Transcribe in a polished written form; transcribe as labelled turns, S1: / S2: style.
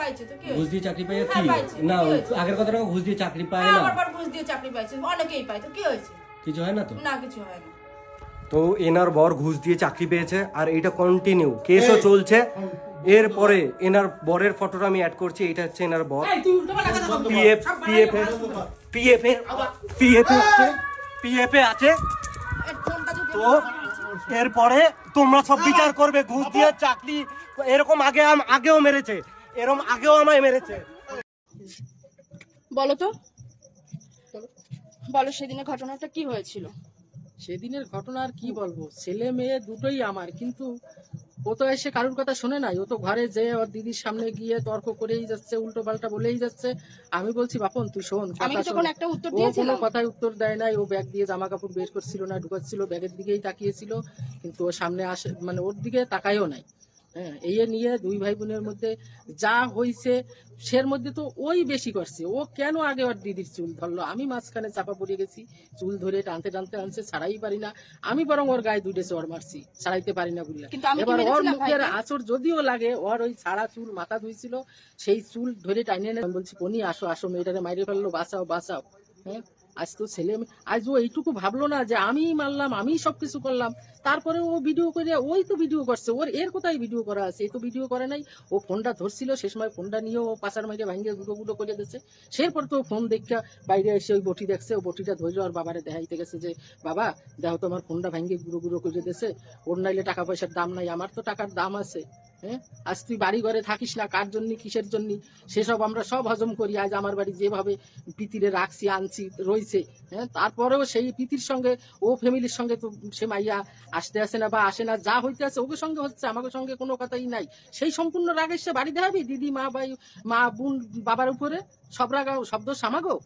S1: পাইছে তো কি
S2: ঘুষ দিয়ে চাকরি পায় কি?
S1: পাইছে,
S2: না
S1: কি হয়েছে?
S2: আগের কথা ঘুষ দিয়ে চাকরি পায় না,
S1: আমার ঘুষ দিয়ে চাকরি পাইছে, অনেকেই পায় তো কি হয়েছে?
S2: কিছু হয় না তো।
S1: না কিছু হয় না।
S2: তো এনার বর ঘুষ দিয়ে চাকরি পেয়েছে আর এটা কন্টিনিউ কেসও চলছে। এরপরে এনার বরের ফটোটা আমি অ্যাড করছি, এটা হচ্ছে এনার বর। পিএফ আছে।
S1: এই ফোনটা যদি
S2: তো এরপরে তোমরা সব বিচার করবে ঘুষ দিয়ে চাকরি। এরকম আগেও মেরেছে, এরকম আগেও আমায় মেরেছে।
S3: বলো তো, বলো সেদিনের ঘটনাটা কি হয়েছিল?
S4: সেদিনের ঘটনা আর কি বলবো, ছেলে মেয়ে দুটোই আমার, কিন্তু ও তো এসে কারোর কথা শোনে নাই। ও তো ঘরে যে ওর দিদির সামনে গিয়ে তর্ক করেই যাচ্ছে, উল্টো পাল্টা বলেই যাচ্ছে। আমি বলছি বাপন তুই শোন,
S3: আমি
S4: কথা
S3: কি
S4: শোন।
S3: তখন একটা উত্তর
S4: ও কোনো
S3: দিয়েছিলাম?
S4: কথাই উত্তর দেয় নাই। ও ব্যাগ দিয়ে জামা কাপড় বের করছিল না, ঢুকাচ্ছিল, ব্যাগের দিকেই তাকিয়েছিল, কিন্তু ও সামনে আসে মানে ওর দিকে তাকাইও নাই। হ্যাঁ, এই নিয়ে দুই ভাই বোনের মধ্যে যা হয়েছে, সের মধ্যে তো ওই বেশি করছে। ও কেন আগে ওর দিদির চুল ধরলো, আমি মাঝখানে চাপা পড়ে গেছি, চুল ধরে টানতে টানতে আনছে, ছাড়াই পারি না। আমি বরং ওর গায়ে দুইটা চড় মারছি, ছাড়াইতে পারি না বললাম।
S3: কিন্তু আমি কি
S4: এবার ওর
S3: মেরেছিলাম
S4: মুখের
S3: ভাইকে?
S4: আঁচড় যদিও লাগে, ওর ওই ছাড়া চুল মাথা ধুইছিল, সেই চুল ধরে টাইনে এনে আমি বলছি পনি আসো আসো, মেয়েটারে মাইরে ফেললো, বাঁচাও বাঁচাও। হ্যাঁ, আজ তো ছেলে আজ ও এইটুকু ভাবলো না যে আমি মারলাম, আমি সবকিছু করলাম। তারপরে ও ভিডিও করে, ওই তো ভিডিও করছে, ওর এর কোথায় ভিডিও করা আছে? এই তো ভিডিও করে নাই। ও ফোনটা ধরছিল, সে সময় ফোনটা নিয়ে ও পাশার মাইরে ভাঙ্গে গুঁড়ো গুঁড়ো করে দিচ্ছে। সেরপর তো ফোন দেখা বাইরে এসে ওই বটি দেখছে, ও বটিটা ধরলো আর বাবারে দেখাইতে গেছে যে বাবা দেখো তোমার ফোনটা ভাঙ্গে গুঁড়ো গুঁড়ো করে দিয়েছে। ওর নাইলে টাকা পয়সার দাম নাই, আমার তো টাকার দাম আছে। হ্যাঁ, আজ তুই বাড়ি ঘরে থাকিস না, কার জন্য কিসের জন্য সেসব আমরা সব হজম করি। আজ আমার বাড়ি যেভাবে পিতিরে রাখছি, আনছি, রয়েছে, হ্যাঁ, তারপরেও সেই পিতির সঙ্গে ও ফ্যামিলির সঙ্গে তো সে মাইয়া আসতে আসে না বা আসে না, যা হইতে আছে ওকে সঙ্গে হচ্ছে, আমাকে সঙ্গে কোনো কথাই নাই। সেই সম্পূর্ণ রাগে সে বাড়ি দেখাবি দিদি মা ভাই মা বোন বাবার উপরে, সব রাগা শব্দ সামাগো।